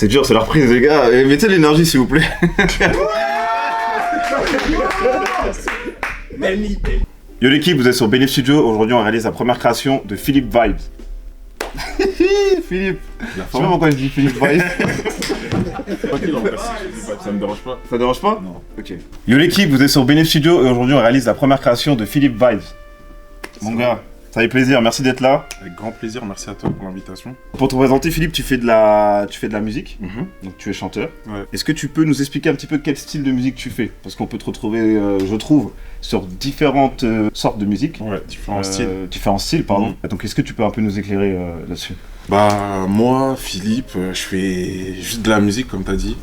C'est dur, c'est la reprise, les gars. Mettez l'énergie, s'il vous plaît. Yo l'équipe, vous êtes sur Benif Studio. Aujourd'hui, on réalise la première création de Philippe Vibes. Philippe. Je sais pas pourquoi je dis Philippe Vibes. Ça me dérange pas. Ça dérange pas? Non. Ok. Yo l'équipe, vous êtes sur Benif Studio et aujourd'hui, on réalise la première création de Philippe Vibes. Mon gars, ça fait plaisir. Merci d'être là. Avec grand plaisir. Merci à toi pour l'invitation. Pour te présenter, Philippe, tu fais de la musique. Mm-hmm. Donc tu es chanteur. Ouais. Est-ce que tu peux nous expliquer un petit peu quel style de musique tu fais? Parce qu'on peut te retrouver, je trouve, sur différentes sortes de musique. Ouais, différents styles. Différents styles, pardon. Donc est-ce que tu peux un peu nous éclairer là-dessus? Bah, moi, Philippe, je fais juste de la musique, comme t'as dit.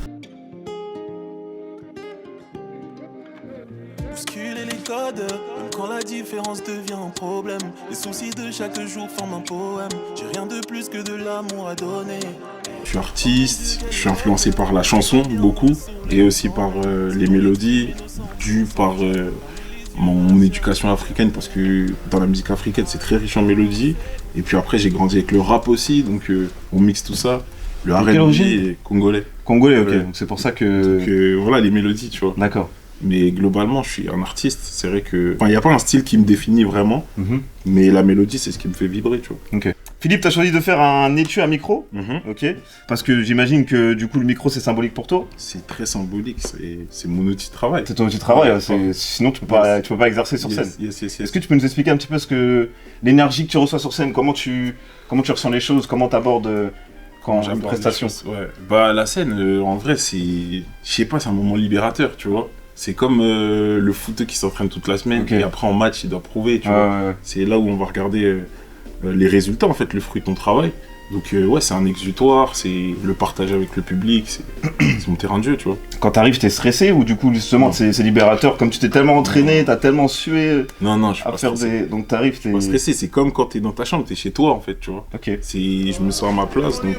Bousculer les codes, même quand la différence devient un problème. Les soucis de chaque jour forment un poème. J'ai rien de plus que de l'amour à donner. Je suis artiste, je suis influencé par la chanson, beaucoup, et aussi par les mélodies, dû par mon éducation africaine, parce que dans la musique africaine, c'est très riche en mélodies. Et puis après, j'ai grandi avec le rap aussi, donc on mixe tout ça. Le R&B et congolais. Congolais, ok. Ouais. Donc c'est pour ça que... Donc voilà, les mélodies, tu vois. D'accord. Mais globalement, je suis un artiste. C'est vrai que... Enfin, il n'y a pas un style qui me définit vraiment, Mhm. mais la mélodie, c'est ce qui me fait vibrer, tu vois. Ok. Philippe, t'as choisi de faire un étui à micro, ok? Parce que j'imagine que du coup le micro c'est symbolique pour toi. C'est très symbolique, c'est mon outil de travail. C'est ton outil de travail, Ouais. sinon tu peux pas exercer sur scène. Yes. Est-ce que tu peux nous expliquer un petit peu l'énergie que tu reçois sur scène, comment tu ressens les choses, comment t'abordes quand une prestation? Ouais. Bah, la scène, en vrai, c'est... Je sais pas, c'est un moment libérateur, tu vois. C'est comme le foot qui s'entraîne toute la semaine, Ok. et après en match, il doit prouver, tu vois. Ouais. C'est là où on va regarder les résultats, en fait, le fruit de ton travail. Donc ouais, c'est un exutoire, c'est le partage avec le public, c'est mon terrain de jeu, tu vois. Quand t'arrives, t'es stressé ou du coup justement Non. c'est libérateur, comme tu t'es tellement entraîné, t'as tellement sué Non, je suis à pas faire stressé. donc t'arrives, t'es... Pas stressé, c'est comme quand t'es dans ta chambre, t'es chez toi, en fait, tu vois. Ok. Je me sens à ma place, donc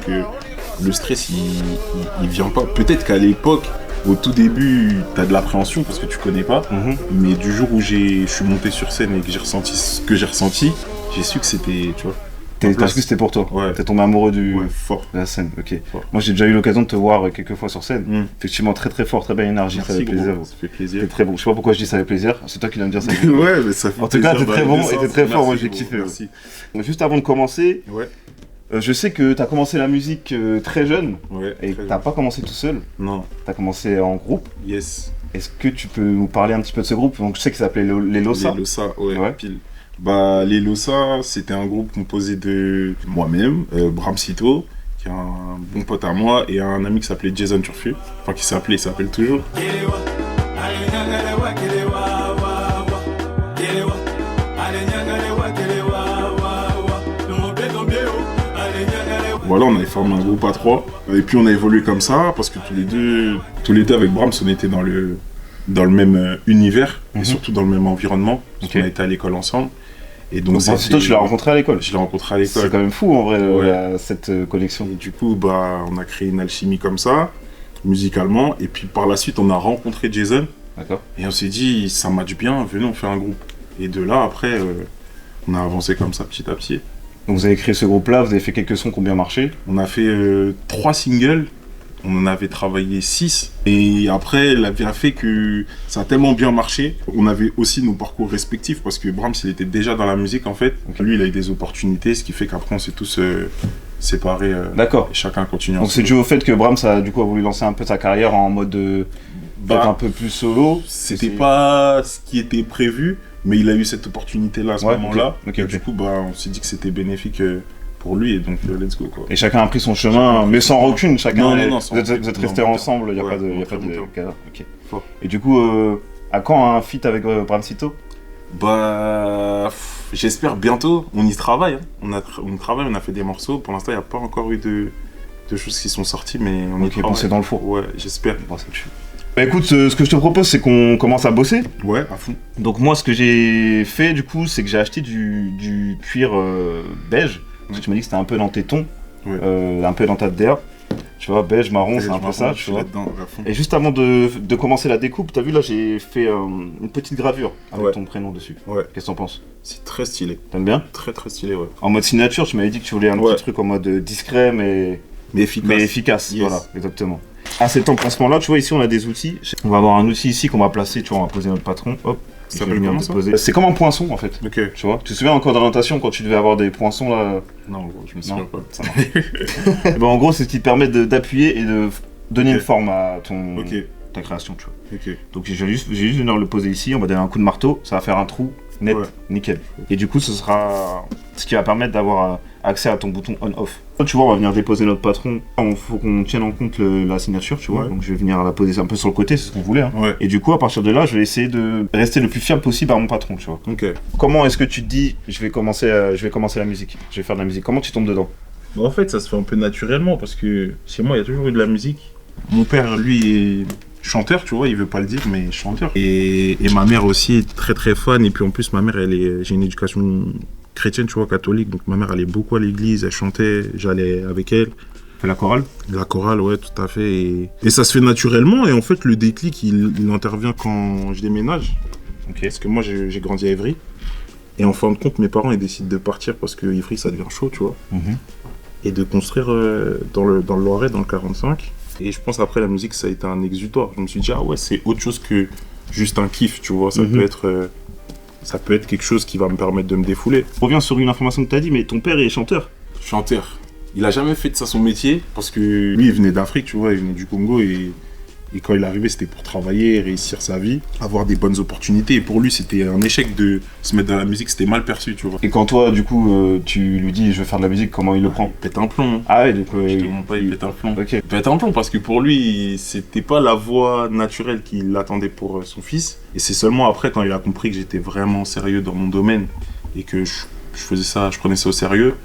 le stress, il vient pas. Peut-être qu'à l'époque, au tout début, t'as de l'appréhension parce que tu connais pas, Mhm. mais du jour où je suis monté sur scène et que j'ai ressenti ce que j'ai ressenti, j'ai su que c'était, tu vois. T'as su que c'était pour toi. Ouais. T'es tombé amoureux Ouais, fort. de la scène, ok. Fort. Moi j'ai déjà eu l'occasion de te voir quelques fois sur scène. Mm. Effectivement, très très fort, très belle énergie, ça Merci, fait plaisir. gros, ça fait plaisir. T'es très bon. Je sais pas pourquoi je dis ça fait plaisir, c'est toi qui viens me dire ça. Fait plaisir. Ouais, mais ça fait En tout cas, plaisir t'es très dans les bon deux et t'es sens. très fort, moi Merci, j'ai gros, kiffé. Merci. Juste avant de commencer, Ouais, je sais que t'as commencé la musique très jeune ouais. et que très t'as bien. pas commencé tout seul, Non, t'as commencé en groupe. yes. Est-ce que tu peux nous parler un petit peu de ce groupe? Donc je sais qu'il s'appelait les Losa. Les Losa, ouais, Ouais. pile. Bah, les Losa, c'était un groupe composé de moi-même, Bramsito, qui est un bon pote à moi, et un ami qui s'appelait Jason Turfu. Enfin, qui s'appelait, il s'appelle toujours. Voilà, on avait formé un groupe à trois. Et puis on a évolué comme ça, parce que tous les deux avec Brahms, on était dans le même univers, Mhm. et surtout dans le même environnement. Ok. On a été à l'école ensemble. Et donc, Donc Bramsito, tu l'as rencontré à l'école. Je l'ai rencontré à C'est l'école. quand même fou en vrai, Ouais. cette connexion. Et du coup, bah, on a créé une alchimie comme ça, musicalement. Et puis par la suite, on a rencontré Jason. D'accord. Et on s'est dit, ça match bien, venez, on fait un groupe. Et de là, après, on a avancé comme ça, petit à petit. Donc vous avez créé ce groupe-là, vous avez fait quelques sons qui ont bien marché. On a fait 3 singles, on en avait travaillé 6. Et après, la vie a fait que ça a tellement bien marché. On avait aussi nos parcours respectifs, parce que Brahms, il était déjà dans la musique, en fait. Ok. Lui, il a eu des opportunités, ce qui fait qu'après, on s'est tous séparés. D'accord. Et chacun continue. Donc c'est dû au fait que Brahms a du coup a voulu lancer un peu sa carrière en mode peut-être un peu plus solo. C'était C'est- pas ce qui était prévu, mais il a eu cette opportunité-là à ce Ouais, moment-là. ok, Et ok. du coup, bah, on s'est dit que c'était bénéfique pour lui, et donc let's go, quoi. Et chacun a pris son chemin, mais sans rancune, chacun. Non, sans vous êtes rancune. restés Non, ensemble, il n'y a ouais, pas de, y a on pas est très de longtemps. cadre. Ok. Fort. Et du coup, à quand un feat avec Bramsito? Bah, j'espère bientôt. On y travaille. Hein. On travaille, on a fait des morceaux. Pour l'instant, il n'y a pas encore eu de choses qui sont sorties, mais on y Ok, travaille. bon, c'est dans le four. Ouais, j'espère. Bon, c'est dessus. Bah écoute, ce que je te propose, c'est qu'on commence à bosser. Ouais, à fond. Donc moi, ce que j'ai fait, du coup, c'est que j'ai acheté du cuir beige. Parce que tu m'as dit que c'était un peu dans tes tons, Ouais. un peu dans ta DA. Tu vois, beige, marron, c'est Je un peu ça, je tu suis vois. là-dedans, à fond. Et juste avant de commencer la découpe, t'as vu là, j'ai fait une petite gravure avec Ouais. ton prénom dessus. Ouais, Qu'est-ce que t'en penses? c'est très stylé. T'aimes bien? Très, très stylé, ouais. En mode signature, tu m'avais dit que tu voulais un Ouais. petit truc en mode discret, mais Mais efficace. Mais efficace, Yes. voilà, exactement. À cet emplacement-là, tu vois, ici, on a des outils. On va avoir un outil ici qu'on va placer, tu vois, on va poser notre patron. Hop. Ça il va s'appelle venir comment, déposer. C'est comme un poinçon, en fait. Ok. Tu vois, tu te souviens en cours d'orientation quand tu devais avoir des poinçons là. Non, gros, je me souviens pas. Ça marche. Et ben, en gros, c'est ce qui te permet d'appuyer et de donner Ok. une forme à Ok. ta création, tu vois. Ok. Donc j'ai juste venir le poser ici, on va donner un coup de marteau, ça va faire un trou net, Ouais. nickel. Et du coup, ce sera ce qui va permettre d'avoir accès à ton bouton on-off. Tu vois, on va venir déposer notre patron. Il faut qu'on tienne en compte la signature, tu vois. Ouais. Donc je vais venir la poser un peu sur le côté, c'est ce qu'on voulait. Hein. Ouais. Et du coup, à partir de là, je vais essayer de rester le plus fiable possible à mon patron, tu vois. Ok. Comment est-ce que tu te dis, je vais commencer la musique, je vais faire de la musique. Comment tu tombes dedans? Bon, en fait, ça se fait un peu naturellement parce que chez moi, il y a toujours eu de la musique. Mon père, lui, est chanteur, tu vois, il veut pas le dire, mais chanteur. Et ma mère aussi est très très fan. Et puis en plus, ma mère, j'ai une éducation chrétienne, tu vois, catholique. Donc ma mère allait beaucoup à l'église, elle chantait, j'allais avec elle. Fais la chorale? La chorale, ouais, tout à fait. Et ça se fait naturellement. Et en fait, le déclic, il intervient quand je déménage. Ok. Parce que moi, j'ai grandi à Évry. Et en fin de compte, mes parents, ils décident de partir parce que Évry, ça devient chaud, tu vois. Mhm. Et de construire dans le Loiret, dans le 45. Et je pense après la musique, ça a été un exutoire. Je me suis dit, ah ouais, c'est autre chose que juste un kiff, tu vois. Ça peut être quelque chose qui va me permettre de me défouler. Je reviens sur une information que tu as dit, mais ton père est chanteur. Chanteur. Il a jamais fait de ça son métier parce que lui, il venait d'Afrique, tu vois, il venait du Congo et quand il est arrivé, c'était pour travailler, réussir sa vie, avoir des bonnes opportunités. Et pour lui, c'était un échec de se mettre dans la musique, c'était mal perçu, tu vois. Et quand toi, du coup, tu lui dis, je veux faire de la musique, comment il le prend? Il pète un plomb. Ah ouais, donc... Je te mens pas, il pète un plomb. Ok. Il pète un plomb parce que pour lui, c'était pas la voie naturelle qu'il attendait pour son fils. Et c'est seulement après, quand il a compris que j'étais vraiment sérieux dans mon domaine et que je faisais ça, je prenais ça au sérieux,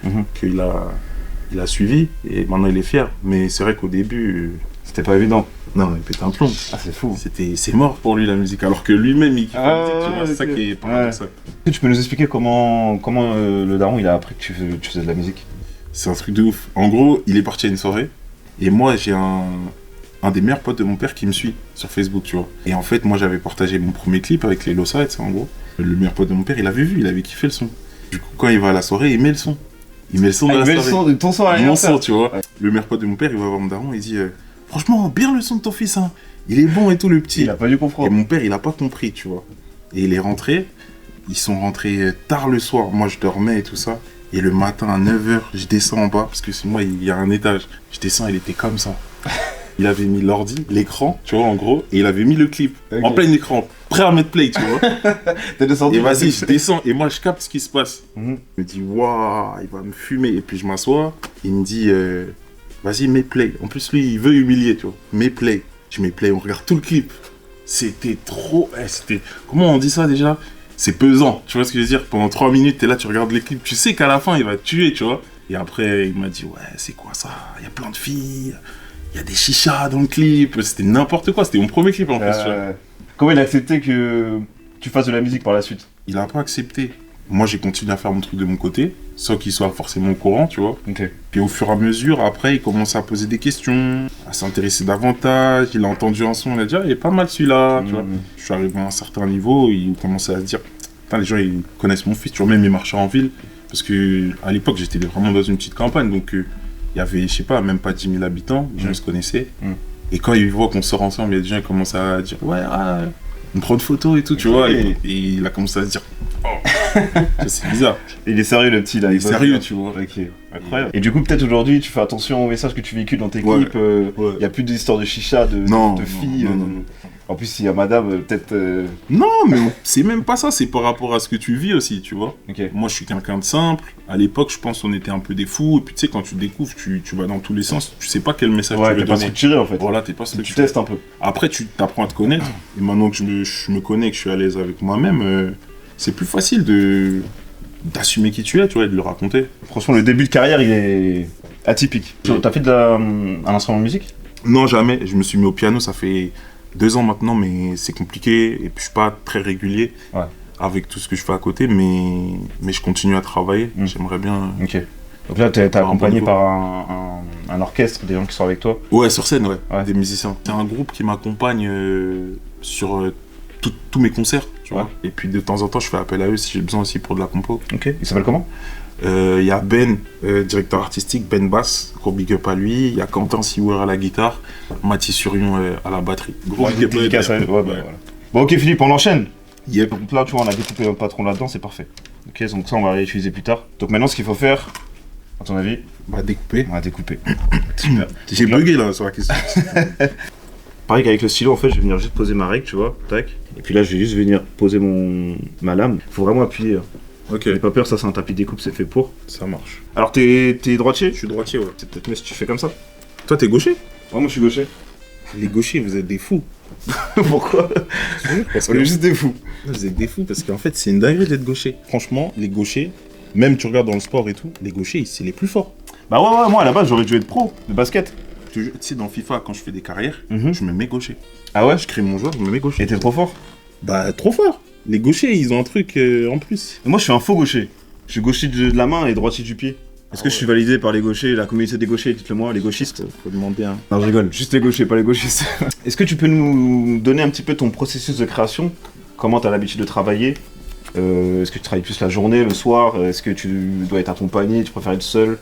qu'il a suivi. Et maintenant, il est fier. Mais c'est vrai qu'au début... C'était pas évident. Non, il pète un plomb. Ah, c'est fou. C'est mort pour lui la musique, alors que lui-même il kiffe la musique, tu vois, ouais, c'est ça ok. qui est pas mal Ouais. ça. Est-ce que tu peux nous expliquer comment le daron il a appris que tu faisais de la musique? C'est un truc de ouf. En gros, il est parti à une soirée, et moi j'ai un des meilleurs potes de mon père qui me suit sur Facebook, tu vois. Et en fait, moi j'avais partagé mon premier clip avec les Lossides, en gros. Le meilleur pote de mon père, il avait vu, il avait kiffé le son. Du coup, quand il va à la soirée, il met le son. Il met le son dans la soirée. Ton son à Mon l'anniversaire. son, tu vois. Ouais. Le meilleur pote de mon père, il va voir mon daron, il dit franchement, bien le son de ton fils, hein. Il est bon et tout, le petit. Il a pas dû Et comprendre. mon père, il a pas compris, tu vois. Et il est rentré. Ils sont rentrés tard le soir. Moi, je dormais et tout ça. Et le matin, à 9h, je descends en bas. Parce que c'est moi, il y a un étage. Je descends, il était comme ça. Il avait mis l'ordi, l'écran, tu vois, en gros. Et il avait mis le clip. Ok. En plein écran. Prêt à mettre play, tu vois. T'es descendu. Et vas-y, je descends. Et moi, je capte ce qui se passe. Mhm. Je me dis, waouh, il va me fumer. Et puis, je m'assois. Il me dit, vas-y, mets play. En plus, lui, il veut humilier, tu vois. Mets play. Je mets play, on regarde tout le clip. C'était trop... c'était... Comment on dit ça déjà? C'est pesant, tu vois ce que je veux dire? Pendant 3 minutes, t'es là, tu regardes les clips, tu sais qu'à la fin, il va te tuer, tu vois. Et après, il m'a dit, ouais, c'est quoi ça? Il y a plein de filles, il y a des chichas dans le clip. C'était n'importe quoi, c'était mon premier clip en plus, tu vois. Comment il a accepté que tu fasses de la musique par la suite? Il a pas accepté. Moi, j'ai continué à faire mon truc de mon côté, sans qu'il soit forcément au courant, tu vois. Ok. Puis au fur et à mesure, après, il commence à poser des questions, à s'intéresser davantage. Il a entendu un son, il a dit, ah, il est pas mal celui-là, tu vois. Je suis arrivé à un certain niveau, il commençait à se dire, putain, les gens, ils connaissent mon fils, tu vois, même il marchait en ville. Parce que à l'époque, j'étais vraiment dans une petite campagne, donc il y avait, je sais pas, même pas 10 000 habitants, les gens, ils se connaissaient. Et quand ils voient qu'on sort ensemble, il y a des gens qui commencent à dire, ouais, on prend une photo et tout, tu vois. Et il a commencé à se dire, oh, c'est bizarre. Il est sérieux le petit là. Il est sérieux, tu vois. Ok, incroyable. Et du coup, peut-être aujourd'hui, tu fais attention aux messages que tu véhicules dans tes Ouais. clips. Il y a plus d'histoires de chicha, de filles. non. En plus, s'il y a madame, peut-être. Non, mais c'est même pas ça, c'est par rapport à ce que tu vis aussi, tu vois. Ok. Moi, je suis quelqu'un de simple. À l'époque, je pense qu'on était un peu des fous. Et puis, tu sais, quand tu découvres, tu vas dans tous les sens. Tu sais pas quel message Ouais, tu veux t'es pas donner. structuré en fait. Voilà, t'es pas Tu structuré. testes un peu. Après, tu t'apprends à te connaître. Et maintenant que je me connais, que je suis à l'aise avec moi-même, c'est plus facile d'assumer qui tu es, tu vois, et de le raconter. Franchement, le début de carrière, il est atypique. T'as fait un instrument de musique? Non, jamais. Je me suis mis au piano, ça fait 2 ans maintenant, mais c'est compliqué. Et puis, je suis pas très régulier avec tout ce que je fais à côté, mais je continue à travailler. J'aimerais bien. Ok. Donc là, t'es accompagné par un orchestre, des gens qui sont avec toi. Ouais, sur scène, ouais. Ouais. Des musiciens. C'est un groupe qui m'accompagne sur tous mes concerts, tu vois. Et puis, de temps en temps, je fais appel à eux si j'ai besoin aussi pour de la compo. Ok. Il s'appelle comment? Il y a Ben, directeur artistique, Ben Bass, gros big up à lui. Il y a Quentin Siouer à la guitare, Mathis Surion à la batterie. Gros big up à dédicace à- lui. ouais, bah, voilà. Bon, ok, Philippe, on enchaîne. Yep. Donc là, tu vois, on a découpé notre patron là-dedans, c'est parfait. Ok, donc ça, on va réutiliser plus tard. Donc maintenant, ce qu'il faut faire, à ton avis, Bah, découpé. on va découper. Super. J'ai bugué là sur la question. Pareil qu'avec le stylo, en fait, je vais venir juste poser ma règle, tu vois, tac. Et puis là, je vais juste venir poser ma lame. Faut vraiment appuyer. Hein. Ok, N'aie pas peur, ça, c'est un tapis découpe, c'est fait pour. ça marche. Alors, t'es droitier? Je suis droitier, ouais. C'est peut-être mieux si tu fais comme ça. Toi, t'es gaucher? Ouais, moi, je suis gaucher. Les gauchers, vous êtes des fous. Pourquoi? Parce On est juste des fous. Vous êtes des fous parce qu'en fait, c'est une dinguerie d'être gaucher. Franchement, les gauchers, même tu regardes dans le sport et tout, les gauchers, c'est les plus forts. Bah ouais, moi, à la base, j'aurais dû être pro de basket. Tu sais, dans FIFA, quand je fais des carrières, Mhm. je me mets gaucher. Ah ouais? Je crée mon joueur, je me mets gaucher. Et t'es trop fort? Bah, trop fort. Les gauchers, ils ont un truc en plus. Moi, je suis un faux gaucher. Je suis gaucher de la main et droitier du pied. Est-ce que je suis validé par les gauchers, la communauté des gauchers, dites-le moi, les gauchistes? Faut demander un. Non, je rigole, juste les gauchers, pas les gauchistes. Est-ce que tu peux nous donner un petit peu ton processus de création? Comment tu as l'habitude de travailler? Est-ce que tu travailles plus la journée, le soir? Est-ce que tu dois être accompagné? Tu préfères être seul?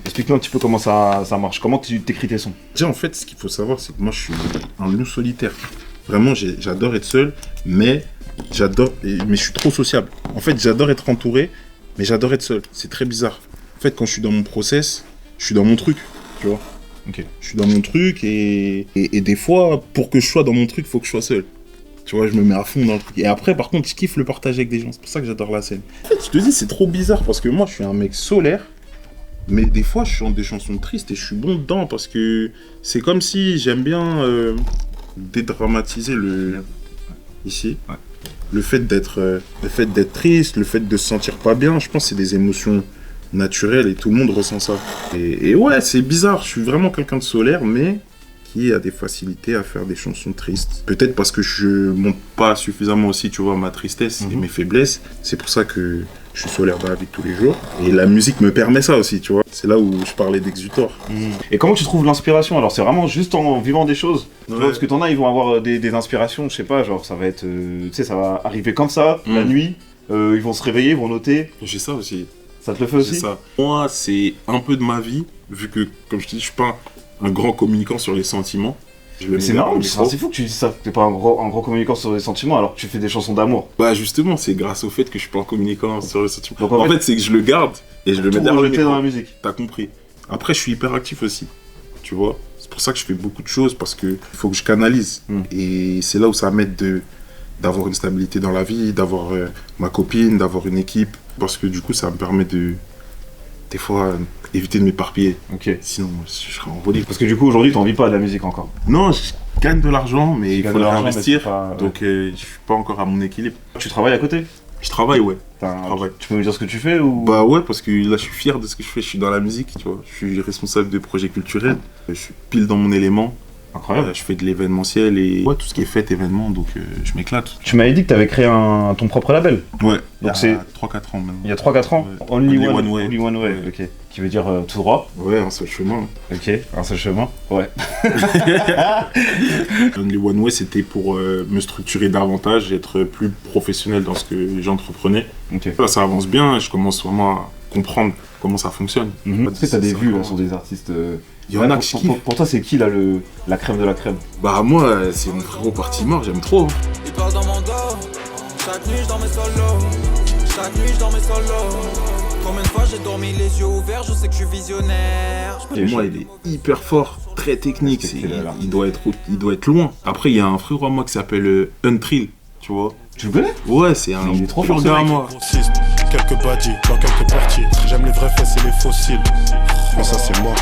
Explique-nous un petit peu comment ça marche. Comment tu t'écris tes sons? Déjà, en fait, ce qu'il faut savoir, c'est que moi, je suis un loup solitaire. Vraiment, j'adore être seul, mais mais je suis trop sociable. En fait, j'adore être entouré, mais j'adore être seul. C'est très bizarre. En fait, quand je suis dans mon process, je suis dans mon truc, tu vois. Ok. Je suis dans mon truc et des fois, pour que je sois dans mon truc, il faut que je sois seul. Tu vois, je me mets à fond dans le truc. Et après, par contre, je kiffe le partage avec des gens. C'est pour ça que j'adore la scène. En fait, je te dis, c'est trop bizarre parce que moi, je suis un mec solaire. Mais des fois, je chante des chansons tristes et je suis bon dedans parce que c'est comme si j'aime bien dédramatiser ici. Ouais. Le fait d'être triste, le fait de se sentir pas bien, je pense que c'est des émotions naturelles et tout le monde ressent ça. Et ouais, c'est bizarre, je suis vraiment quelqu'un de solaire, mais qui a des facilités à faire des chansons tristes. Peut-être parce que je montre pas suffisamment aussi, tu vois, ma tristesse et mes faiblesses. C'est pour ça que je suis solaire dans la vie de tous les jours. Et la musique me permet ça aussi, tu vois. C'est là où je parlais d'exutoire. Et comment tu trouves l'inspiration? Alors, c'est vraiment juste en vivant des choses. Tu vois, Ouais. parce que t'en as, ils vont avoir des inspirations, je sais pas, genre ça va être. Tu sais, ça va arriver comme ça, la nuit. Ils vont se réveiller, ils vont noter. J'ai ça aussi. Ça te le fait aussi? C'est ça. Moi, c'est un peu de ma vie, vu que, comme je te dis, je suis pas un grand communicant sur les sentiments. Je le Mais mets c'est derrière marrant, le micro. c'est fou que tu dises ça, que t'es pas un gros communicant sur les sentiments alors que tu fais des chansons d'amour. Bah justement, c'est grâce au fait que je suis pas un communicant sur les sentiments. Donc, en fait, c'est que je le garde et je le mets Tout derrière le rejeté micro. dans la musique. T'as compris. Après, je suis hyper actif aussi, tu vois. C'est pour ça que je fais beaucoup de choses, parce que il faut que je canalise. Et c'est là où ça m'aide d'avoir une stabilité dans la vie, d'avoir ma copine, d'avoir une équipe. Parce que du coup, ça me permet de, des fois, éviter de m'éparpiller. Ok. Sinon, je serais envolé. Parce que du coup, aujourd'hui, t'en vis pas de la musique encore. Non, je gagne de l'argent, mais il gagnes faut de le l'argent, mais réinvestir. c'est pas- Donc, je suis pas encore à mon équilibre. Tu travailles à côté? Je travaille, ouais. Travaille. Tu peux me dire ce que tu fais ou... Bah ouais, parce que là, je suis fier de ce que je fais. Je suis dans la musique, tu vois. Je suis responsable de projets culturels. Je suis pile dans mon élément. Incroyable. Je fais de l'événementiel et ouais, tout ce qui est fête, événement, donc je m'éclate. Tu m'avais dit que t'avais créé ton propre label. Ouais, Donc il c'est- y a 3-4 ans maintenant. Il y a 3-4 ans. Ouais. Only Only One Way. Only One Way, Ouais. ok. Qui veut dire tout droit. Ouais, un seul chemin. Ok, un seul chemin. Ouais. Only One Way, c'était pour me structurer davantage, être plus professionnel dans ce que j'entreprenais. Ok. Là, ça avance bien, je commence vraiment à comprendre comment ça fonctionne. Est-ce que t'as des Ça vues là, commence. sur des artistes Il y en a pour, que je pour- kiffe. pour toi, c'est qui là la crème de la crème? Bah moi, c'est mon frérot parti mort, j'aime trop. Il parle dans mon dos. Chaque nuit, je dors mes solos. Chaque nuit, je dors mes solos. Combien de fois j'ai dormi les yeux ouverts, je sais que je suis visionnaire. Ok, Pour moi, je- il est hyper fort, très technique. C'est là. Il doit être loin. Après, il y a un frérot à moi qui s'appelle Untrill, tu vois. Tu le connais? Ouais, c'est un Mais il est trop pur fort, ce gars à mec. moi. Grossiste, quelques baddies dans quelques parties. J'aime les vraies fesses et les fossiles. Mais ça, c'est moi.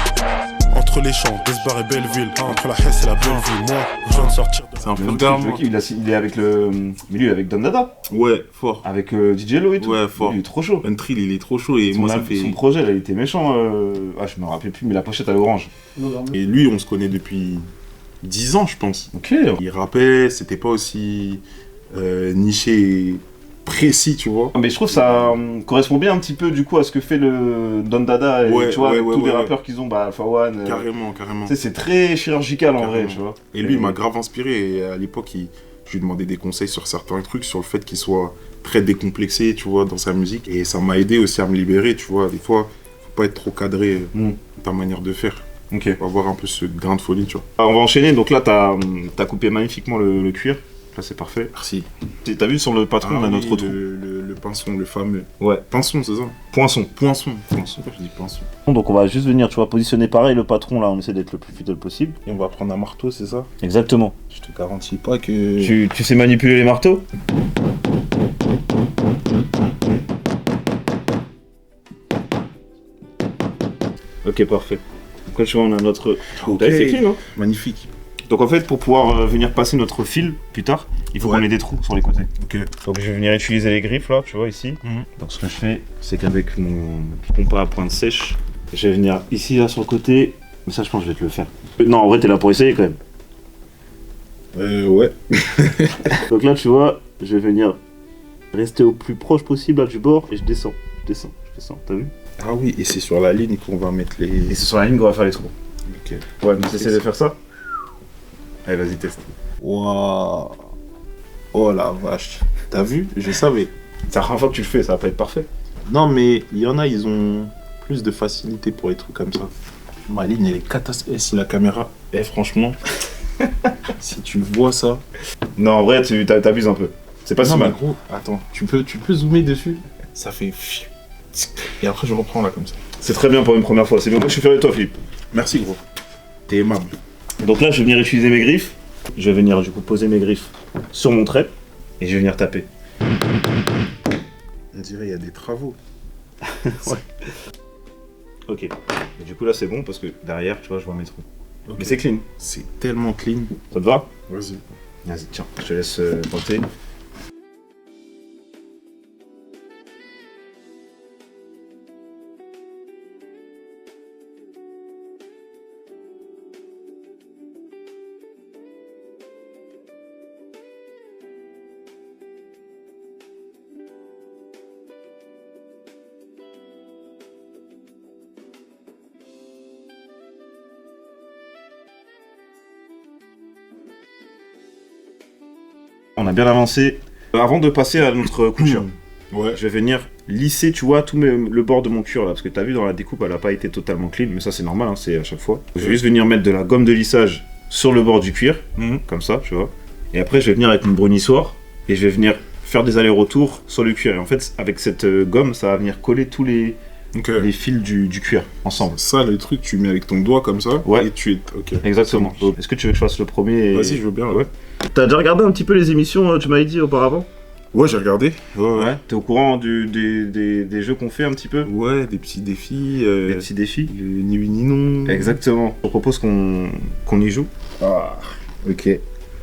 Entre les champs, Besbar et Belleville. Entre la Hesse et la Belleville. Moi, je viens de sortir de C'est un Le pur gars à kiff, moi. il est avec le. Mais lui, il est avec Don Dada. Ouais, fort. Avec DJ Lo et tout. Ouais, fort. Lui, il est trop chaud. Untrill, il est trop chaud et moi, ça fait. Son projet, là, il était méchant. Ah, je me rappelle plus, mais la pochette à l'orange. Et lui, on se connaît depuis 10 ans, je pense. Ok. Il rappait, c'était pas aussi niché et précis, tu vois. Mais je trouve que ça correspond bien un petit peu du coup à ce que fait le Don Dada et Ouais, tu vois ouais, avec ouais, tous les ouais. rappeurs qu'ils ont, bah Alpha One. Carrément. Tu sais, c'est très chirurgical en vrai, Carrément. tu vois. Et lui, il m'a grave inspiré. Et à l'époque, je lui demandais des conseils sur certains trucs, sur le fait qu'il soit très décomplexé, tu vois, dans sa musique. Et ça m'a aidé aussi à me libérer, tu vois. Des fois, faut pas être trop cadré dans ta manière de faire. Ok. Faut avoir un peu ce grain de folie, tu vois. On va enchaîner. Donc là, t'as coupé magnifiquement le cuir. Là, c'est parfait. Merci. T'as vu sur le patron, on a notre trou. Le pinson, le fameux. Ouais. Pinson, c'est ça? Poinçon. Poinçon. Poinçon. Je dis pinson. Donc on va juste venir, tu vois, positionner pareil le patron là, on essaie d'être le plus fidèle possible. Et on va prendre un marteau, c'est ça? Exactement. Je te garantis pas que... Tu sais manipuler les marteaux? Ok, parfait. Après, tu vois, on a notre... Ok. Là, c'est clean, hein. Magnifique. Donc en fait, pour pouvoir venir passer notre fil plus tard, il faut qu'on ait des trous sur les côtés. Ok. Donc je vais venir utiliser les griffes là, tu vois, ici. Donc ce que je fais, c'est qu'avec mon compas à pointe sèche, je vais venir ici, là, sur le côté. Mais ça, je pense que je vais te le faire. Non, en vrai, t'es là pour essayer quand même. Ouais. Donc là, tu vois, je vais venir rester au plus proche possible là, du bord et je descends, t'as vu? Ah oui, et c'est sur la ligne qu'on va mettre les... Et c'est sur la ligne qu'on va faire les trous. Ok. Ouais, mais t'essaies de faire ça? Allez, vas-y, teste. Waouh. Oh la vache. T'as vu? Je savais. C'est la première fois que tu le fais, ça va pas être parfait. Non, mais il y en a, ils ont plus de facilité pour les trucs comme ça. Ma ligne, elle est catastrophique. Si la caméra... franchement, si tu vois ça... Non, en vrai, tu t'abuses un peu. C'est pas si non, mal. mais gros, attends, tu peux zoomer dessus? Ça fait... Et après, je reprends là, comme ça. C'est très bien pour une première fois, c'est bien. Moi, je suis fier de toi, Philippe. Merci, gros. T'es aimable. Donc là, je vais venir utiliser mes griffes. Je vais venir, du coup, poser mes griffes sur mon trait. Et je vais venir taper. On dirait il y a des travaux. Ouais. Ok. Et du coup, là, c'est bon parce que derrière, tu vois, je vois mes trous. Okay. Mais c'est clean. C'est tellement clean. Ça te va? Vas-y. Vas-y, tiens, je te laisse tenter. On a bien avancé. Avant de passer à notre couture, Ouais. je vais venir lisser, tu vois, le bord de mon cuir là, parce que t'as vu dans la découpe, elle a pas été totalement clean, mais ça c'est normal, hein, c'est à chaque fois. Je vais juste venir mettre de la gomme de lissage sur le bord du cuir, comme ça, tu vois. Et après, je vais venir avec mon brunissoir et je vais venir faire des allers-retours sur le cuir. Et en fait, avec cette gomme, ça va venir coller tous les fils du cuir ensemble. Ça, le truc, tu mets avec ton doigt comme ça. Ouais. Et tu es. Ok. Exactement. Donc, est-ce que tu veux que je fasse le premier Vas-y, je veux bien. Ouais. T'as déjà regardé un petit peu les émissions, tu m'avais dit auparavant? Ouais, j'ai regardé. Ouais. T'es au courant des jeux qu'on fait un petit peu? Ouais, des petits défis. Des petits défis. Ni oui ni non. Exactement. Je propose qu'on y joue. Ah, Ok.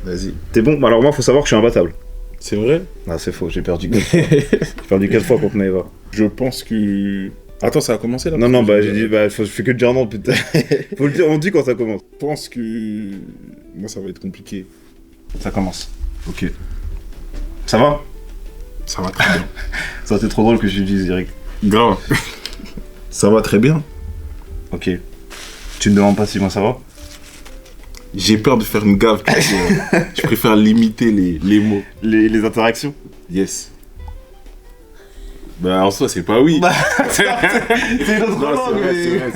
vas-y. T'es bon? Alors moi, faut savoir que je suis imbattable. C'est vrai? Ah, c'est faux, j'ai perdu 4 fois. J'ai perdu 4 fois contre Maeva. Je pense que. Attends, ça a commencé là? Non, bah j'ai dit, je fais que de dire non, putain. Faut le dire, on dit quand ça commence. Je pense que. Moi, ça va être compliqué. Ça commence. Ok. Ça va? Ça va très bien. Ça, c'est trop drôle que j'utilise direct. Grave. Ça va très bien. Ok. Tu me demandes pas si moi ça va? J'ai peur de faire une gaffe. Je préfère limiter les mots. Les interactions? Yes. Bah en soi c'est pas oui. C'est une autre Non, langue, mais... c'est vrai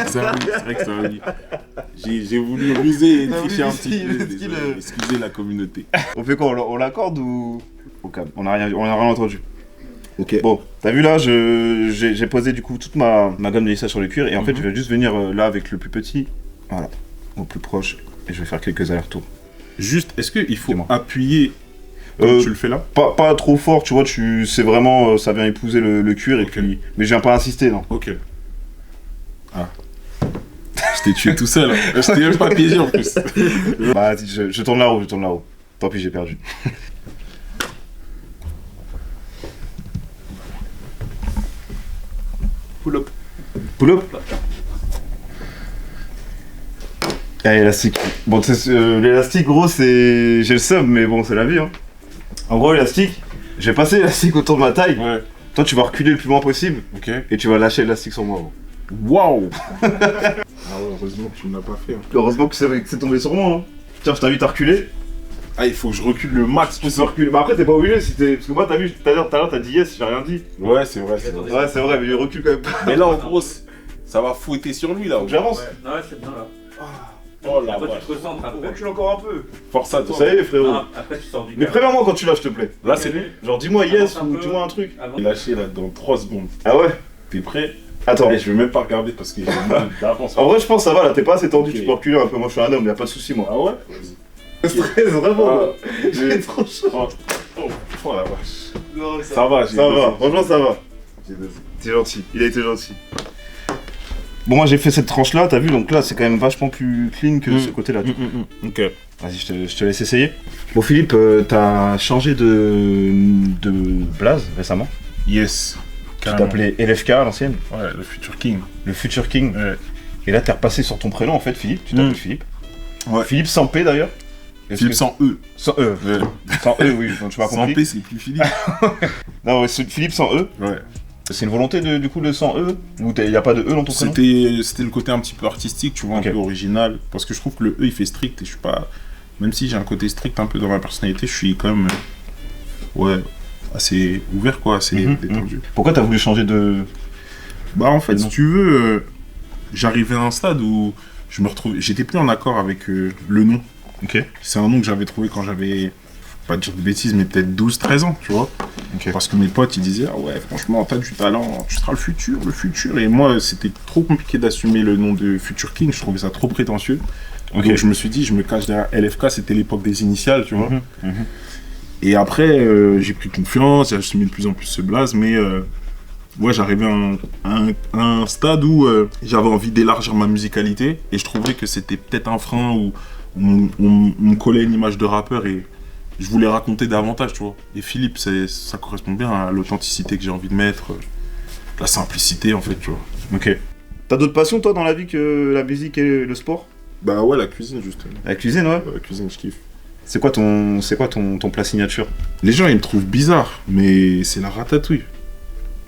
que ça oui. C'est vrai que ça oui. J'ai voulu ruser et T'as tricher un voulu petit peu. style, Désolé. Excusez la communauté. On fait quoi? On l'accorde ou... Au calme, on a rien entendu. Ok. Bon, t'as vu là, j'ai posé du coup toute ma gomme de lissage sur le cuir et en fait je vais juste venir là avec le plus petit, voilà, au plus proche et je vais faire quelques allers-retours. Juste, est-ce qu'il faut Dis-moi. appuyer comme tu le fais là? Pas trop fort, tu vois, c'est vraiment, ça vient épouser le cuir et Ok. puis... Mais je viens pas insister, non. Ok. Ah. Je t'ai tué tout seul. Hein. Je t'ai même pas piégé en plus. Bah, je tourne là-haut, Tant pis, j'ai perdu. Pull up. Pull up. Allez, élastique. Bon, l'élastique, gros, c'est... J'ai le seum, mais bon, c'est la vie, hein. En gros, l'élastique, je vais passer l'élastique autour de ma taille. Ouais. Toi, tu vas reculer le plus loin possible. Ok. Et tu vas lâcher l'élastique sur moi, gros. Waouh. Ah ouais, heureusement que tu ne l'as pas fait. Hein. Heureusement que c'est tombé sur moi, hein. Tiens, je t'invite à reculer. Ah, il faut que je recule le max. Tu peux reculer. Bah après, t'es pas obligé si t'es. Parce que moi, t'as vu, tout à l'heure, t'as dit yes, j'ai rien dit. Ouais, c'est vrai, c'est vrai. Ouais, c'est vrai, mais il recule quand même pas. Mais là, en gros, ça va fouetter sur lui, là. Faut que j'avance. Ouais, c'est bien là. Oh la Après, vache. tu te recentres après. Recule encore un peu. Force à toi. Ça y est, frérot. Ah, après, tu sors du Mais cadre. préviens-moi quand tu lâches, s'il te plaît. Là, c'est lui. Genre, dis-moi yes Avance un ou peu. dis-moi un truc. Avant. Il est lâché, là, dans 3 secondes. Ah ouais? T'es prêt? Attends. Eh, je vais même pas regarder parce que j'ai mal d'avance. En vrai, je pense que ça va là, t'es pas assez tendu, Ok. tu peux reculer un peu. Moi, je suis un homme, y'a pas de soucis, moi. Ah ouais? Stress, vraiment. Ah, J'ai trop chaud. Oh la vache. Non, Ça va, j'ai Ça dosé. va, franchement, ça va. J'ai dosé. T'es gentil, il a été gentil. Bon, moi j'ai fait cette tranche là, t'as vu, donc là c'est quand même vachement plus clean que ce côté là. Ok. Vas-y, je te laisse essayer. Bon, Philippe, t'as changé de blaze récemment. Yes. Tu Carrément. t'appelais LFK à l'ancienne, Ouais, le Future King. le Future King. Ouais. Et là t'es repassé sur ton prénom en fait, Philippe. Tu t'appelles Philippe. Ouais. Philippe sans P d'ailleurs. Est-ce Philippe que- sans E. Sans E. Sans E, oui, donc tu m'as Sans compris. P, c'est plus Philippe. Non, ouais, c'est Philippe sans E. Ouais. C'est une volonté du coup de sans E. Ou il n'y a pas de E dans ton prénom? C'était le côté un petit peu artistique, tu vois, Ok. un peu original. Parce que je trouve que le E, il fait strict et je suis pas... Même si j'ai un côté strict un peu dans ma personnalité, je suis quand même... ouais, assez ouvert, quoi, assez détendu. Pourquoi t'as voulu changer de. Bah en fait, Non. si tu veux, j'arrivais à un stade où je me retrouvais... J'étais plus en accord avec le nom. Ok. C'est un nom que j'avais trouvé quand j'avais... Pas dire de bêtises, mais peut-être 12-13 ans, tu vois. Ok. Parce que mes potes, ils disaient, ah ouais, franchement, t'as du talent, tu seras le futur, le futur. Et moi, c'était trop compliqué d'assumer le nom de Future King, je trouvais ça trop prétentieux. Ok. Donc je me suis dit, je me cache derrière LFK, c'était l'époque des initiales, tu vois. Mhm. Et après, j'ai pris confiance, j'ai assumé de plus en plus ce blaze, mais ouais, j'arrivais à un stade où j'avais envie d'élargir ma musicalité, et je trouvais que c'était peut-être un frein où on me collait une image de rappeur, et je voulais raconter davantage, tu vois. Et Philippe, ça correspond bien à l'authenticité que j'ai envie de mettre, la simplicité, en fait, tu vois. Ok. T'as d'autres passions toi dans la vie que la musique et le sport? Bah ouais, la cuisine, justement. La cuisine, ouais. La cuisine, je kiffe. C'est quoi ton plat signature? Les gens, ils me trouvent bizarre, mais c'est la ratatouille.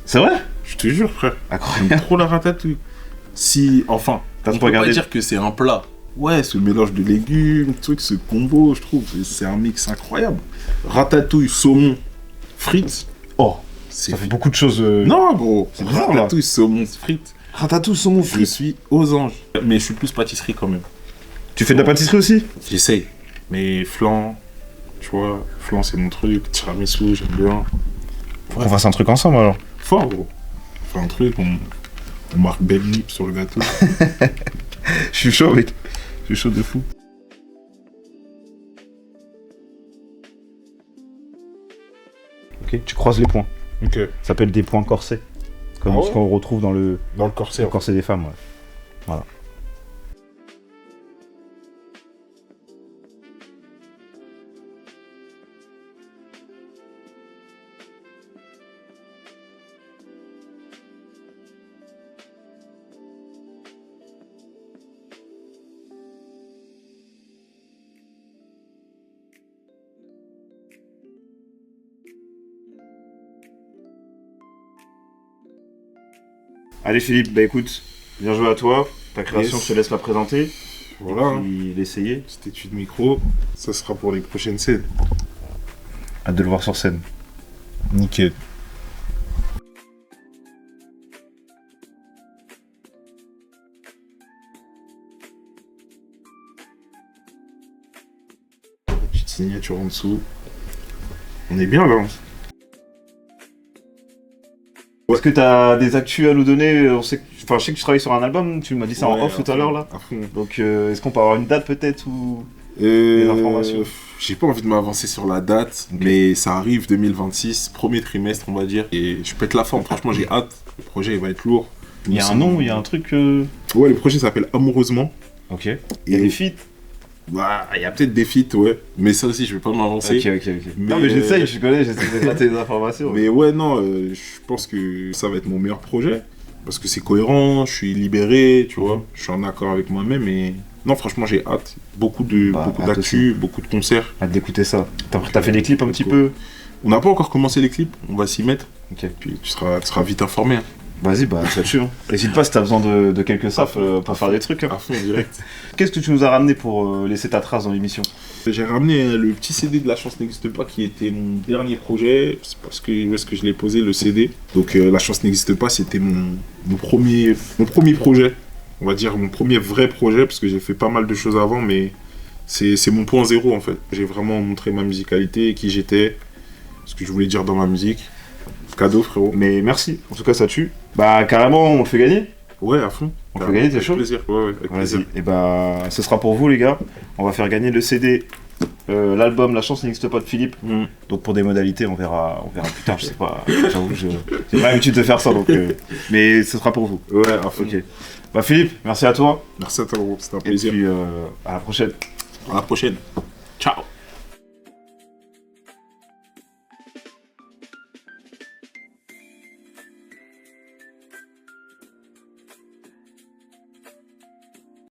C'est vrai? Je te jure, frère. Incroyable. J'aime trop la ratatouille. Si, enfin, T'as on trop peut pas regardé? dire que c'est un plat. Ouais, ce mélange de légumes, truc, ce combo, je trouve, c'est un mix incroyable. Ratatouille, saumon, frites, Oh, c'est ça fait beaucoup de choses. Non, gros, C'est bizarre, là. ratatouille, saumon, frites. Ratatouille, saumon, Je frites. suis aux anges. Mais je suis plus pâtisserie quand même. Tu fais de la pâtisserie aussi? J'essaye. Mais flan, tu vois, flan c'est mon truc, tiramisu, j'aime bien. Faut qu'on fasse un truc ensemble alors. Fort, gros. On fait un truc, on marque belle nip sur le gâteau. Je suis chaud, mec. Je suis chaud de fou. Ok, tu croises les points. Ok. Ça s'appelle des points corsets. Comme Ah ouais ce qu'on retrouve dans le Dans le corset. corset des femmes, ouais. Voilà. Allez Philippe, bah écoute, bien joué à toi. Ta création, Yes. je te laisse la présenter. Voilà. Puis l'essayer. Cette étude micro, ça sera pour les prochaines scènes. Hâte de le voir sur scène. Nickel. Petite signature en dessous. On est bien là. Est-ce que t'as des actus à nous donner? Je sais que tu travailles sur un album, tu m'as dit ça en Ouais, off tout à l'heure là. À fond. Donc est-ce qu'on peut avoir une date peut-être ou... Des informations. J'ai pas envie de m'avancer sur la date, Ok. mais ça arrive 2026, premier trimestre on va dire. Et je pète la forme, franchement j'ai hâte. Le projet il va être lourd. Il y a un nom, il y a un truc... Ouais, le projet s'appelle Amoureusement. Ok. Il y a des feats? Bah, il y a peut-être des feats, ouais. Mais ça aussi, je vais pas m'avancer. Ok. Mais, Non mais j'essaye, je connais, j'essaie de gratter des informations. Mais ouais, non, je pense que ça va être mon meilleur projet. Parce que c'est cohérent, je suis libéré, tu vois. Je suis en accord avec moi-même et... Non, franchement, j'ai hâte. Beaucoup Hâte d'actu, beaucoup de concerts. Hâte d'écouter ça. T'as fait des clips un petit peu? On n'a pas encore commencé les clips, on va s'y mettre. Ok. Puis tu seras vite informé. Hein. Vas-y, bah là-dessus. Hein. N'hésite pas si t'as besoin de quelques safs pour faire des trucs. Hein. À fond, direct. Qu'est-ce que tu nous as ramené pour laisser ta trace dans l'émission? J'ai ramené le petit CD de La Chance n'existe pas qui était mon dernier projet. C'est parce que où est-ce que je l'ai posé le CD. Donc La Chance n'existe pas, c'était mon premier projet. On va dire mon premier vrai projet parce que j'ai fait pas mal de choses avant, mais c'est mon point zéro en fait. J'ai vraiment montré ma musicalité, qui j'étais, ce que je voulais dire dans ma musique. Cadeau frérot. Mais merci, en tout cas ça tue. Bah carrément on le fait gagner. Ouais, à fond. On peut gagner, t'es chaud? Avec plaisir, ouais, avec plaisir. Vas-y, et bah ce sera pour vous les gars. On va faire gagner le CD, l'album La Chance n'existe pas de Philippe. Donc pour des modalités on verra plus tard, je sais pas. J'avoue, j'ai pas l'habitude de faire ça donc. Mais ce sera pour vous. Ouais, à fond. Ok. Bah Philippe, merci à toi. Merci à toi, gros. C'était un Et plaisir. puis à la prochaine. À la prochaine. Ciao.